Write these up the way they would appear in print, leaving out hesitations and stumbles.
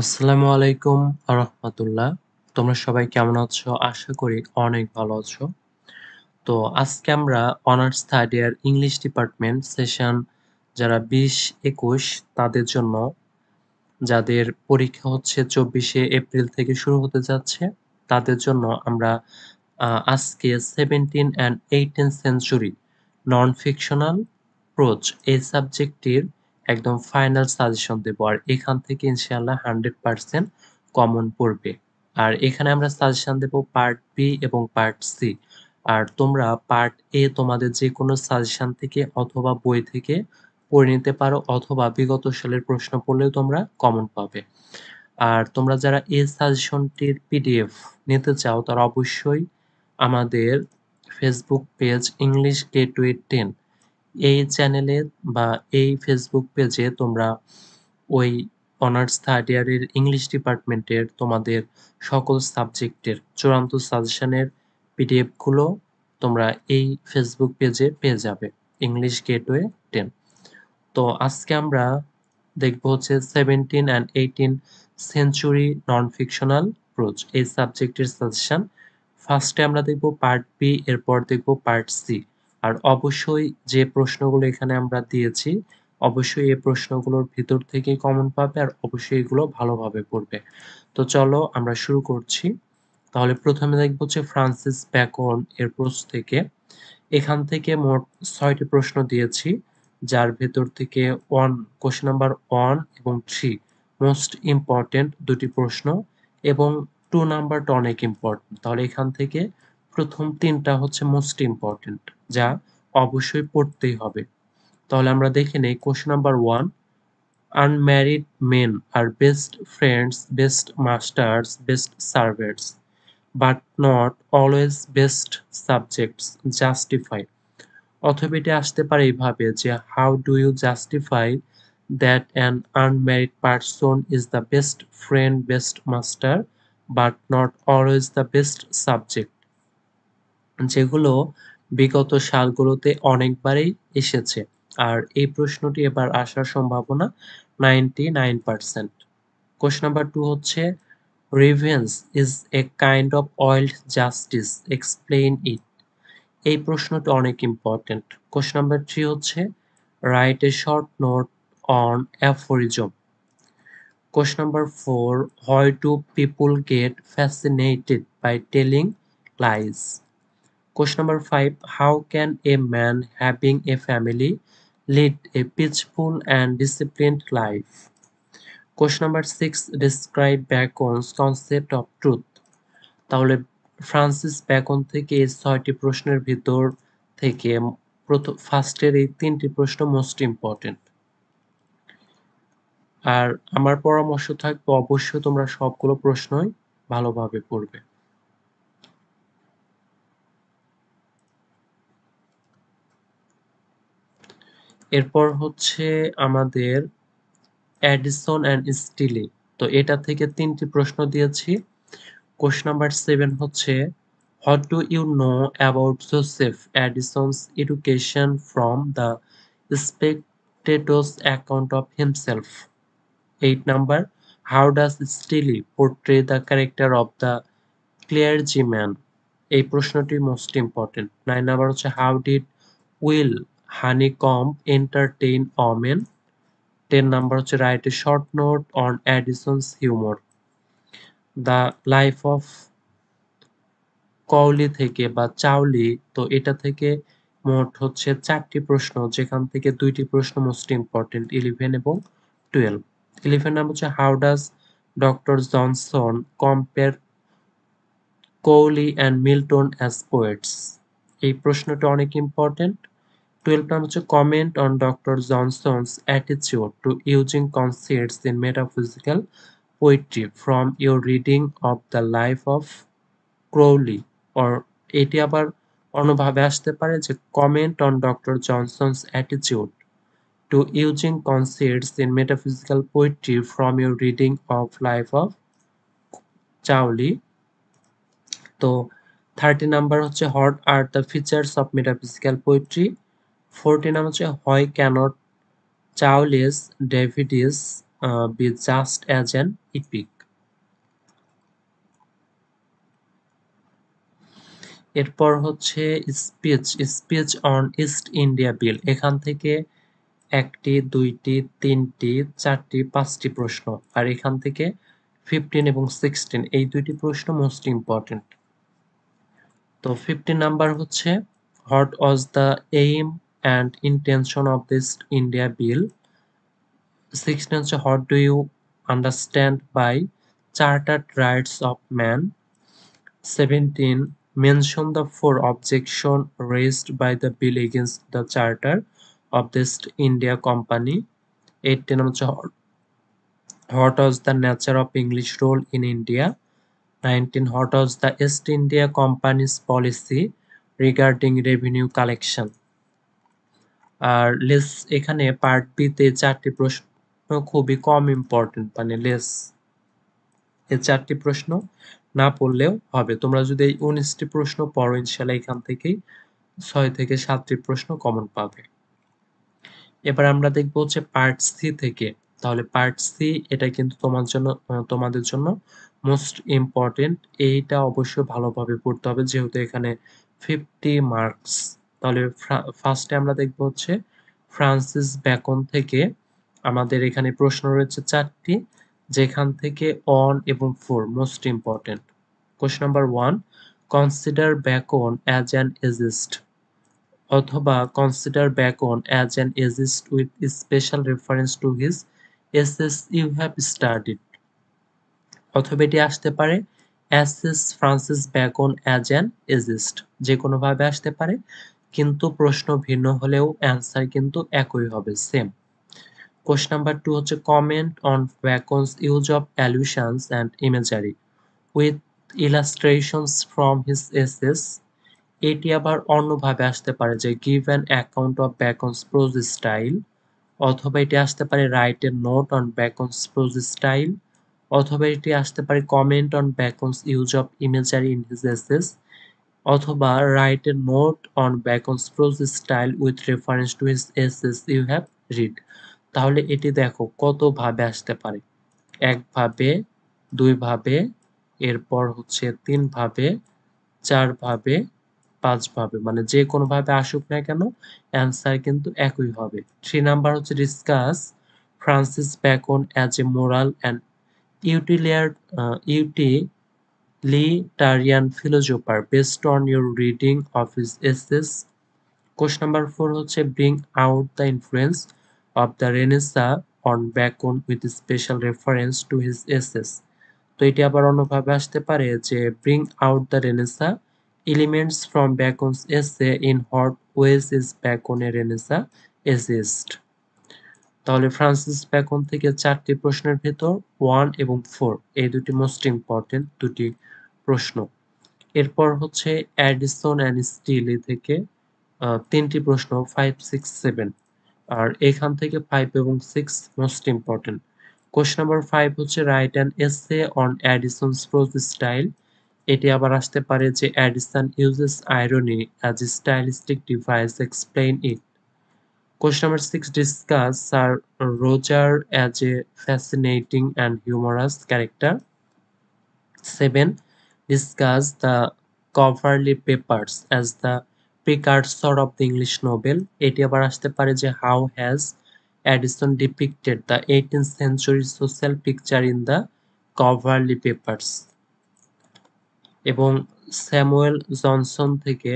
আসসালামু আলাইকুম রাহমাতুল্লাহ। তোমরা সবাই কেমন আছো? আশা করি অনেক ভালো আছো। তো আজকে আমরা honours third year English department session যারা ২০-২১ তাদের জন্য যাদের পরীক্ষা হচ্ছে ২৪শে এপ্রিল থেকে শুরু হতে যাচ্ছে, তাদের জন্য আমরা আজকে 17 and 18th century non fictional pros এই সাবজেক্টটির একদম ফাইনাল সাজেশন দেব। আর এখান থেকে ইনশাআল্লাহ 100% কমন পড়বে। আর এখানে আমরা সাজেশন দেব পার্ট বি এবং পার্ট সি। আর তোমরা পার্ট এ তোমাদের যেকোনো সাজেশন থেকে অথবা বই থেকে পড়ে নিতে পারো অথবা বিগত সালের প্রশ্ন পড়লেও তোমরা কমন পাবে। আর তোমরা যারা এই সাজেশনটির পিডিএফ নিতে চাও তারা অবশ্যই আমাদের ফেসবুক পেজ ইংলিশ গেটওয়ে 10 এই চ্যানেলে বা এই ফেসবুক পেজে তোমরা ওই অনার্স থার্ড ইয়ারের ইংলিশ ডিপার্টমেন্টের তোমাদের সকল সাবজেক্টের চূড়ান্ত সাজেশনের পিডিএফ গুলো তোমরা এই ফেসবুক পেজে পেয়ে যাবে ইংলিশ গেটওয়ে 10। তো আজকে আমরা দেখব হচ্ছে 17 and 18 century non fictional pros এই সাবজেক্টের সাজেশন। ফার্স্টে আমরা দেখব পার্ট বি, এরপর দেখব পার্ট সি। আর অবশ্যই যে প্রশ্নগুলো এখানে আমরা দিয়েছি অবশ্যই এই প্রশ্নগুলোর ভিতর থেকেই কমন পাবে আর অবশ্যই এগুলো ভালোভাবে পড়বে। তো চলো আমরা শুরু করছি। তাহলে প্রথমে দেখব হচ্ছে ফ্রান্সিস ব্যাকন এর প্রশ্ন থেকে। এখান থেকে মোট ৬টি প্রশ্ন দিয়েছি, যার ভেতর থেকে কোয়েশ্চেন নাম্বার 1 এবং 3 মোস্ট ইম্পোর্টেন্ট দুটি প্রশ্ন এবং 2 নাম্বারটা অনেক ইম্পোর্টেন্ট। তাহলে এখান থেকে প্রথম 3টা হচ্ছে মোস্ট ইম্পোর্টেন্ট, যা অবশ্যই পড়তেই হবে। তাহলে আমরা দেখে নেই কোয়েশ্চেন নাম্বার 1, আনম্যারিড মেন আর best friends, best masters, best servants but not always best subjects, justify. অথবা এটা আসতে পারে এইভাবে যে how do you justify that an unmarried person is the best friend, best master but not always the best subject, যেগুলো বিগত সালগুলোতে অনেকবারই এসেছে। আর এই প্রশ্নটি এবার আসার সম্ভাবনা 99%। কোশ্চেন নাম্বার 2 হচ্ছে revenge is a kind of wild justice, explain it. এই প্রশ্নটা অনেক ইম্পর্টেন্ট। কোশ্চেন নাম্বার 3 হচ্ছে write a short note on aphorism. Question number 4, why do people get fascinated by telling lies. Question number 5, how can a man having a family lead a peaceful and disciplined life? Question number 6, describe Bacon's concept of truth. তাহলে Francis bacon থেকে এই 6টি প্রশ্নের ভিতর থেকে ফার্স্টের এই 3টি প্রশ্ন মোস্ট ইম্পর্টেন্ট। আর আমার পরামর্শ থাকবে অবশ্যই তোমরা সবগুলো প্রশ্নই ভালোভাবে পড়বে। এরপর হচ্ছে আমাদের অ্যাডিসন অ্যান্ড স্টিলি। তো এটা থেকে 3টি প্রশ্ন দিয়েছি। কোশ্চেন নাম্বার 7 হচ্ছে what do you know about Joseph Addison's education from the Spectator's account of himself. 8 number, how does Steele portray the character of the clergyman. এই প্রশ্নটি মোস্ট ইম্পর্টেন্ট। 9 নাম্বার হচ্ছে how did Will Honeycomb entertain women. 10 number হচ্ছে write a short note on Addison's humour. The life of Cowley থেকে বা চাওলি, তো এটা থেকে মোট হচ্ছে 4টি প্রশ্ন, যেখান থেকে 2টি প্রশ্ন মোস্ট ইম্পর্টেন্ট 11 এবং 12। 11 নাম্বার হচ্ছে how does Doctor Johnson compare Cowley and Milton as poets. এই প্রশ্নটা অনেক ইম্পর্টেন্ট। 12 নাম্বার হচ্ছে comment on Doctor Johnson's attitude to using concepts in metaphysical poetry from your reading of the life of Cowley. Or এটি আবার অন্যভাবে আসতে পারে যে comment on Doctor Johnson's attitude to using concepts in metaphysical poetry from your reading of life of Cowley. তো 30 number হচ্ছে what are the features of metaphysical poetry. 40 number হচ্ছে why can't Cowley's Davideis be just as an epic. এরপর হচ্ছে speech on East India bill. এখান থেকে ১টি, ২টি, ৩টি, ৪টি, ৫টি প্রশ্ন। আর এখান থেকে 15 এবং 16 এই ২টি প্রশ্ন মোস্ট ইম্পোর্টেন্ট। তো 15 নাম্বার হচ্ছে what was the aim and intention of this India bill. 16 হচ্ছে what do you understand by chartered rights of man. 17 mention the four objections raised by the bill against the charter of the East India Company. 18 হচ্ছে what was the nature of English role in India. 19 what was the East India Company's policy regarding revenue collection. R less এখানে part B তে 4টি প্রশ্ন খুবই কম important, মানে less এই 4টি প্রশ্ন না পড়লেও হবে। তোমরা যদি এই 19টি প্রশ্ন পড়ো ইনশাআল্লাহ এখান থেকেই 6 থেকে 7টি প্রশ্ন কমন পাবে। এবার আমরা দেখব হচ্ছে পার্ট সি থেকে। তাহলে পার্ট সি এটা কিন্তু তোমাদের জন্য মোস্ট ইম্পর্টেন্ট। এইটা অবশ্যই ভালোভাবে পড়তে হবে যেহেতু এখানে 50 মার্কস। তাহলে ফার্স্টে আমরা দেখব হচ্ছে ফ্রান্সিস ব্যাকন থেকে আমাদের এখানে প্রশ্ন রয়েছে 4টি, যেখান থেকে 1 এবং 4 most important. Question number 1 consider Bacon as an essayist, অথবা consider Bacon as an essayist with special reference to his essays you have studied, অথবা এটি আসতে পারে assess Francis Bacon as an essayist. যে কোনো ভাবে আসতে পারে, কিন্তু প্রশ্ন ভিন্ন হলেও অ্যান্সার কিন্তু একই হবে, সেম। কোয়েশ্চন নাম্বার 2 হচ্ছে comment on Bacon's use of allusions and imagery with illustrations from his essays. এটি আবার অন্যভাবে আসতে পারে যে give an account of Bacon's prose style, অথবা এটি আসতে পারে write a note on Bacon's prose style, অথবা এটি আসতে পারে comment on Bacon's use of imagery in his essays, অথবা write a note on Bacon's prose style with reference to his essays you have read. তাহলে এটি দেখো কত ভাবে আসতে পারে, একভাবে, দুইভাবে, এরপর হচ্ছে 3 ভাবে, 4 ভাবে, 5 ভাবে, মানে যে কোনো ভাবে আসুক না কেন অ্যান্সার কিন্তু একই হবে। 3 নাম্বার হচ্ছে discuss Francis Bacon as a moral and utilitarian philosopher based on your reading of his essays. Question number 4 হচ্ছে bring out the influence of the Renaissance on Bacon with special reference to his essays. তো এটি আবার অন্যভাবে আসতে পারে যে bring out the Renaissance elements from Bacon's essay in what ways is Bacon a Renaissance essayist. তাহলে Francis bacon থেকে 4টি প্রশ্নের ভেতর 1 এবং 4 এই দুটি মোস্ট ইম্পর্টেন্ট দুটি প্রশ্ন। এরপর হচ্ছে অ্যাডিসন অ্যান্ড স্টিলি থেকে 3টি প্রশ্ন 5, 6, 7, আর এখান থেকে 5 এবং 6 মোস্ট ইম্পর্টেন্ট। কোয়েশ্চন নাম্বার 5 হচ্ছে write an essay on Addison's prose style. এটি আবার আসতে পারে যে Addison uses irony as a stylistic device, explain it. Question number 6 discuss Sir Roger as a fascinating and humorous character. 7 discuss the Coverley Papers as the precursor of the English novel. এটি আবার আসতে পারে যে how has Addison depicted the 18th century social picture in the Coverley Papers. এবং Samuel Johnson থেকে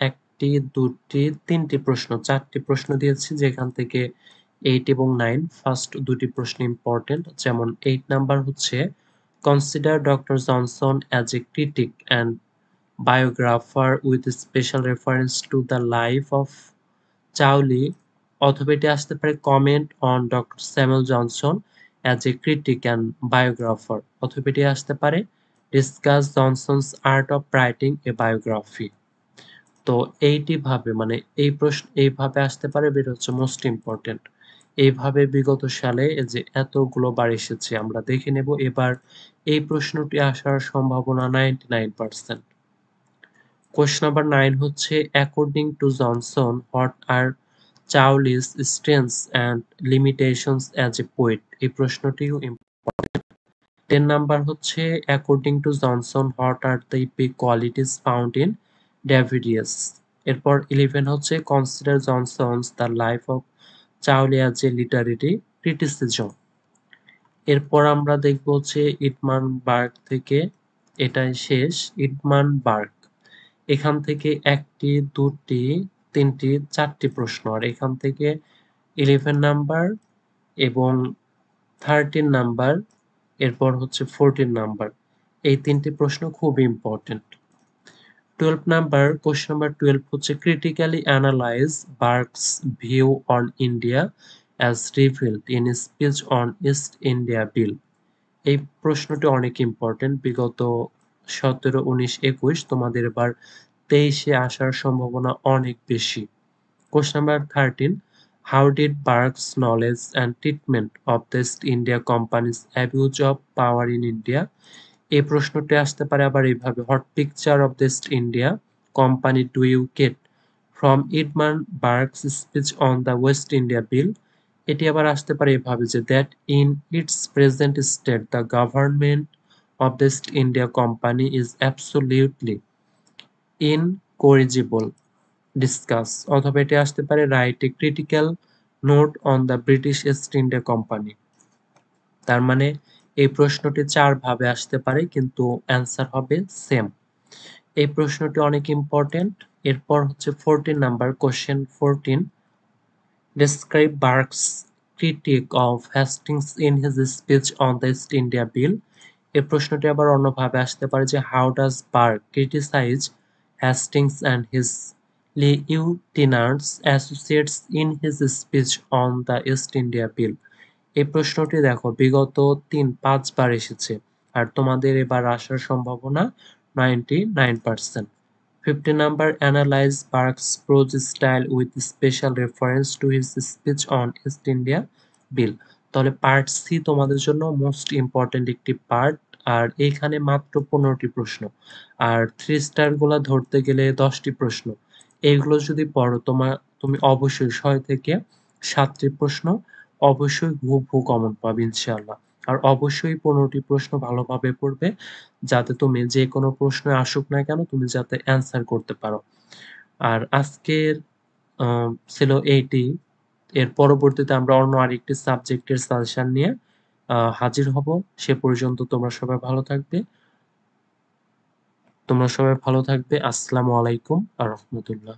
1টি, 2টি, 3টি প্রশ্ন, 4টি প্রশ্ন দিয়েছি যেখান থেকে 8 এবং 9 ফার্স্ট 2টি প্রশ্ন ইম্পর্টেন্ট। যেমন 8 নাম্বার হচ্ছে consider Doctor Johnson as a critic and biographer with special reference to the life of Charlie, অথবা এটি আসতে পারে comment on Doctor Samuel Johnson as a critic and biographer, অথবা এটি আসতে পারে discuss Johnson's art of writing a biography. তো এইটি ভাবে, মানে এই প্রশ্ন এইভাবে আসতে পারে, এটা হচ্ছে মোস্ট ইম্পর্টেন্ট। এইভাবে বিগত সালে যে এতগুলো বার এসেছে আমরা দেখে নেব। এবার এই প্রশ্নটি আসার সম্ভাবনা 99%। কোয়েশ্চন নাম্বার 9 হচ্ছে according to Johnson what are Cowley's strengths and limitations as a poet? এই প্রশ্নটিও 10 নাম্বার হচ্ছে according to Johnson what are the epic qualities found in Davideis? এরপর 11 হচ্ছে consider Johnson's the life of Cowley as a literary criticism. এরপর আমরা দেখব হচ্ছে ইটমান বার্গ থেকে, এটাই শেষ ইটমান বার্গ। এখান থেকে একটি, দুটি, তিনটি, চারটি প্রশ্ন, আর এখান থেকে 11 নাম্বার এবং 13 নাম্বার, এরপর হচ্ছে 14 নাম্বার। এই তিনটি প্রশ্ন খুব ইম্পর্টেন্ট। 12 নাম্বার, কোশ্চেন নাম্বার 12 হচ্ছে critically analyse Burke's view on India as revealed in speech on East India bill. এই প্রশ্নটি অনেক ইম্পর্টেন্ট। বিগত 17, 19, 21 তোমাদের এবার 23-এ আসার সম্ভাবনা অনেক বেশি। Question number 13, how did Burke's knowledge and treatment of the East India Company's abuse of power in India? এই প্রশ্নটি আসতে পারে আবার এইভাবে, what picture of the East India company do you get from Edmund Burke's speech on the West India bill? এটি আবার আসতে পারে এভাবে যে that in its present state the government of the East India company is absolutely incorrigible, discuss. অথবা এটি আসতে পারে write a critical note on the British east India company. তার মানে এই প্রশ্নটি 4 ভাবে আসতে পারে, কিন্তু অ্যান্সার হবে সেম। এই প্রশ্নটি অনেক ইম্পর্টেন্ট। এরপর হচ্ছে 14 number, question 14, describe Burke's critique of Hastings in his speech on the East India bill. এই প্রশ্নটি আবার অন্যভাবে আসতে পারে যে how does Burke criticise Hastings and his lieutenants associates in his speech on the East India bill? এই প্রশ্নটি দেখো বিগত 3-5 বার এসেছে, আর তোমাদের এবার আসার সম্ভাবনা 99%। 15 number, analyse Burke's prose style with special reference to his speech on East India bill. তাহলে পার্ট সি তোমাদের জন্য মোস্ট ইম্পর্টেন্ট একটি পার্ট, আর এইখানে মাত্র 15টি প্রশ্ন, আর 3 স্টার গুলা ধরতে গেলে 10টি প্রশ্ন। এইগুলো যদি পড়ো তুমি অবশ্যই 6 থেকে 7টি প্রশ্ন অবশ্যই হুবহু কমন পাবে ইনশাআল্লাহ। আর অবশ্যই 15টি প্রশ্ন ভালোভাবে পড়বে, যাতে তুমি যে কোনো প্রশ্ন আসুক না কেন তুমি যাতে অ্যান্সার করতে পারো। আর আজকের ছিল এইটি। এর পরবর্তীতে আমরা অন্য আরেকটি সাবজেক্টের সাজেশন নিয়ে হাজির হব। সে পর্যন্ত তোমরা সবাই ভালো থাকবে। আসসালামু আলাইকুম ওয়া রাহমাতুল্লাহ।